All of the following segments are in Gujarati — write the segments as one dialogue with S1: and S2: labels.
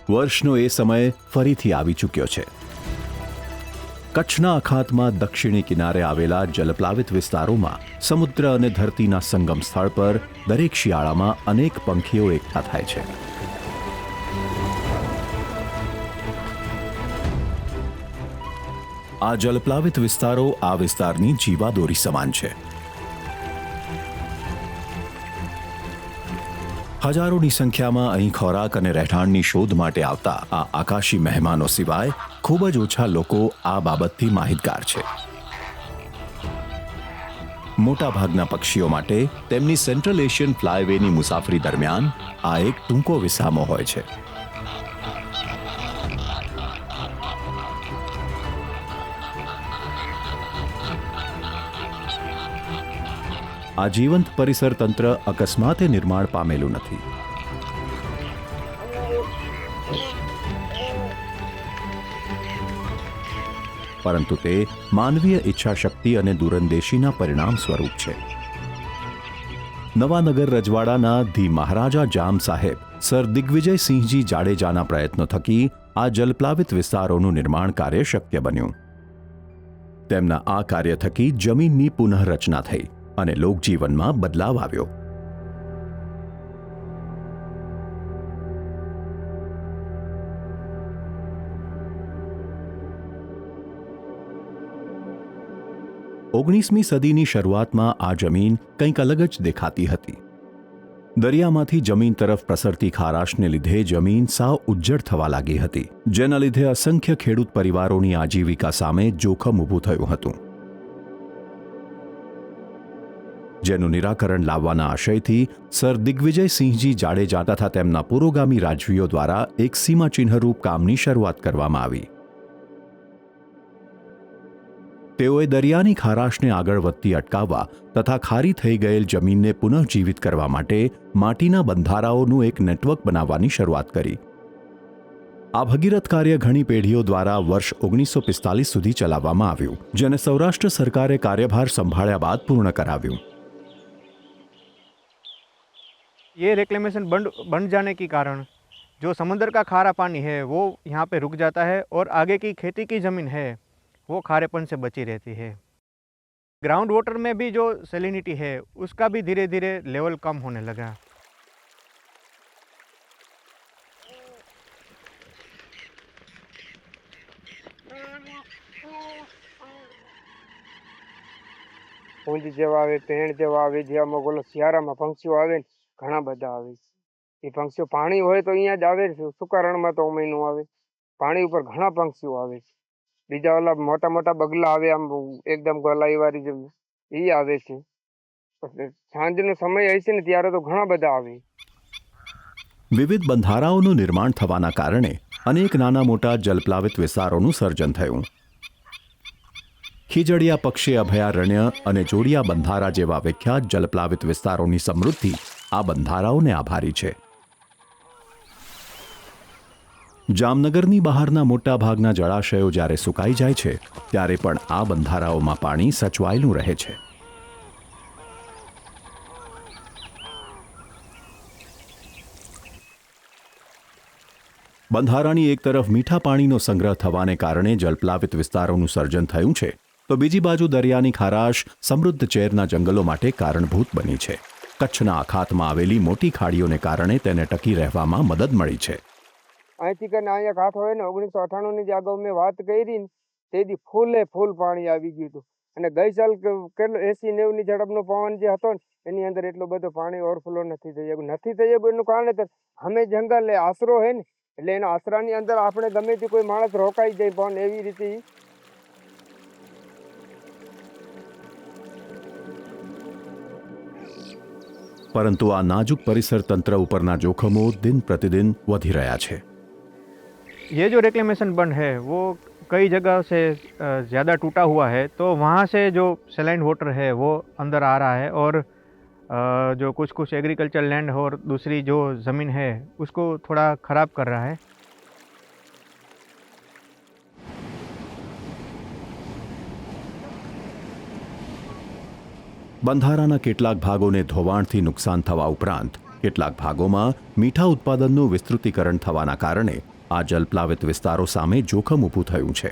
S1: વર્ષનો એ સમય ફરીથી આવી ચૂક્યો છે. કચ્છના અખાતમાં દક્ષિણી કિનારે આવેલા જલપ્લાવિત વિસ્તારોમાં સમુદ્ર અને ધરતીના સંગમ સ્થળ પર દરેક શિયાળામાં અનેક પંખીઓ એકઠા થાય છે. આ જલપ્લાવિત વિસ્તારો આ વિસ્તારની જીવાદોરી સમાન છે. હજારોની સંખ્યામાં અહીં ખોરાક અને રહેઠાણની શોધ માટે આવતા આ આકાશી મહેમાનો સિવાય ખૂબ જ ઓછા લોકો આ બાબતથી માહિતગાર છે. મોટાભાગના પક્ષીઓ માટે તેમની સેન્ટ્રલ એશિયન ફ્લાયવેની મુસાફરી દરમિયાન આ એક ટૂંકો વિસામો હોય છે. આ જીવંત પરિસર તંત્ર અકસ્માતે નિર્માણ પામેલું નથી. પરંતુ તે માનવીય ઈચ્છાશક્તિ અને દૂરંદેશીના પરિણામ સ્વરૂપ છે. નવાનગર રજવાડાના ધી મહારાજા જામ સાહેબ સર દિગ્વિજયસિંહજી જાડેજાના પ્રયત્નો થકી આ જલપ્લાવિત વિસ્તારોનું નિર્માણ કાર્ય શક્ય બન્યું. તેમના આ કાર્ય થકી જમીનની પુનઃરચના થઈ અને લોકજીવનમાં બદલાવ આવ્યો. ઓગણીસમી સદીની શરૂઆતમાં આ જમીન કંઈક અલગ જ દેખાતી હતી. દરિયામાંથી જમીન તરફ પ્રસરતી ખારાશને લીધે જમીન સાવ ઉજ્જડ થવા લાગી હતી, જેના લીધે અસંખ્ય ખેડૂત પરિવારોની આજીવિકા સામે જોખમ ઊભું થયું હતું. જેનું નિરાકરણ લાવવાના આશયથી સર દિગ્વિજયસિંહજી જાડેજા તથા તેમના પુરોગામી રાજવીઓ દ્વારા એક સીમાચિહ્નરૂપ કામની શરૂઆત કરવામાં આવી. તેઓએ દરિયાની ખારાશને આગળ વધતી અટકાવવા તથા ખારી થઈ ગયેલ જમીનને પુનઃજીવિત કરવા માટે માટીના બંધારાઓનું એક નેટવર્ક બનાવવાની શરૂઆત કરી. આ ભગીરથ કાર્ય ઘણી પેઢીઓ દ્વારા વર્ષ 1945 સુધી ચલાવવામાં આવ્યું, જેને સૌરાષ્ટ્ર સરકારે કાર્યભાર સંભાળ્યા બાદ પૂર્ણ કરાવ્યું.
S2: ये रिक्लेमेशन बन जाने के कारण जो समंदर का खारा पानी है वो यहाँ पे रुक जाता है और आगे की खेती की ज़मीन है वो खारेपन से बची रहती है. ग्राउंड वाटर में भी जो सैलिनिटी है उसका भी धीरे धीरे लेवल कम होने लगा.
S3: પૂંજ જેવા આવે, પેણ જેવા આવે, જે અમુક ઓલો શિયાળામાં પંક્ષીઓ આવે ને ઘણા બધા આવે. એ પંક્ષીઓ પાણી હોય તો અહીંયા જ આવે, સુકારણમાં તો અમે ન આવે. પાણી ઉપર ઘણા પંક્ષીઓ આવે. બીજા ઓલા મોટા મોટા બગલા આવે, આમ એકદમ ગોલાઈ વાળી જેમ એ આવે છે. સાંજનો સમય હશે ને ત્યારે તો ઘણા બધા આવે.
S1: વિવિધ બંધારાઓનું નિર્માણ થવાના કારણે અનેક નાના મોટા જલપ્લાવિત વિસ્તારોનું સર્જન થયું. ખીજડીયા પક્ષી અભયારણ્ય અને જોડિયા બંધારા જેવા વિખ્યાત જલપ્લાવિત વિસ્તારોની સમૃદ્ધિ આ બંધારાઓને આભારી છે. જામનગરની બહારના મોટા ભાગના જળાશયો જ્યારે સુકાઈ જાય છે ત્યારે પણ આ બંધારાઓમાં પાણી સચવાયેલું રહે છે. બંધારાની એક તરફ મીઠા પાણીનો સંગ્રહ થવાને કારણે જલપ્લાવિત વિસ્તારોનું સર્જન થયું છે, તો બીજી બાજુ દરિયાની ખારાશ સમૃદ્ધ ચેરના જંગલો માટે કારણભૂત બની છે. કચ્છના અખાતમાં આવેલી મોટી ખાડીઓને કારણે તેને ટકી રહેવામાં મદદ મળી છે.
S3: અહીંથી કરીને અહીંયા કાંઠો હોય ને 1998ની જે અગાઉ મેં વાત કરી ને તેથી ફૂલ પાણી આવી ગયું હતું. અને ગઈ સાલ કેટલો 80-90ની ઝડપનો પવન જે હતો ને એની અંદર એટલો બધો પાણી ઓવરફ્લો નથી થઈ ગયું. એનું કારણ અમે જંગલ આશરો હોય ને એટલે એના આશરાની અંદર આપણે ગમે તે કોઈ માણસ રોકાઈ જાય પણ એવી રીતે.
S1: પરંતુ આ નાજુક પરિસર તંત્ર ઉપરના જોખમો દિન પ્રતિદિન વધી રહ્યા છે.
S2: ये जो रिक्लेमेशन बंड है वो कई जगह से ज़्यादा टूटा हुआ है, तो वहाँ से जो सैलाइन वाटर है वो अंदर आ रहा है और जो कुछ एग्रीकल्चर लैंड और दूसरी जो ज़मीन है उसको थोड़ा ख़राब कर रहा है.
S1: બંધારાના કેટલાક ભાગોને ધોવાણથી નુકસાન થવા ઉપરાંત કેટલાક ભાગોમાં મીઠા ઉત્પાદનનું વિસ્તૃતીકરણ થવાના કારણે આ જલપ્લાવિત વિસ્તારો સામે જોખમ ઊભું થયું છે.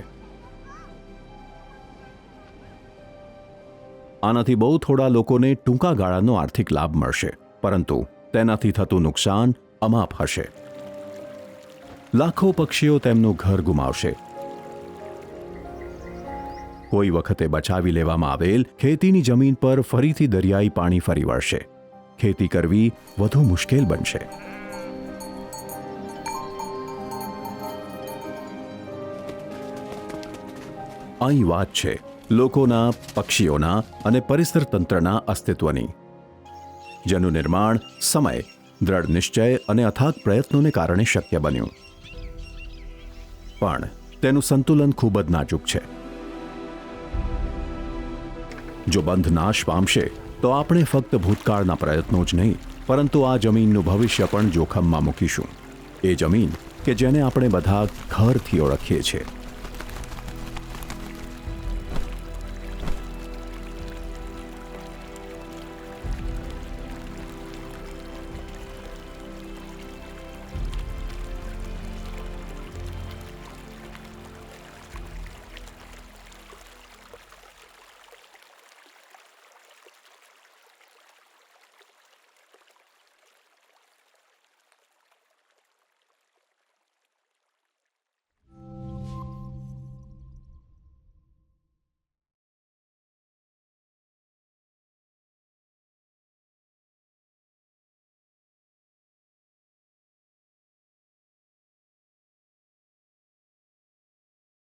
S1: આનાથી બહુ થોડા લોકોને ટૂંકા ગાળાનો આર્થિક લાભ મળશે, પરંતુ તેનાથી થતું નુકસાન અમાપ હશે. લાખો પક્ષીઓ તેમનું ઘર ગુમાવશે. કોઈ વખતે બચાવી લેવામાં આવેલ ખેતીની જમીન પર ફરીથી દરિયાઈ પાણી ફરી વળશે. ખેતી કરવી વધુ મુશ્કેલ બનશે. અહીં વાત છે લોકોના, પક્ષીઓના અને પરિસર તંત્રના અસ્તિત્વની, જેનું નિર્માણ સમય, દ્રઢ નિશ્ચય અને અથાગ પ્રયત્નોને કારણે શક્ય બન્યું. પણ તેનું સંતુલન ખૂબ જ નાજુક છે. જો બંધ નાશ પામશે તો આપણે ફક્ત ભૂતકાળના પ્રયત્નો જ નહીં, પરંતુ આ જમીનનું ભવિષ્ય પણ જોખમમાં મૂકીશું. એ જમીન કે જેને આપણે બધા ઘરથી ઓળખીએ છીએ.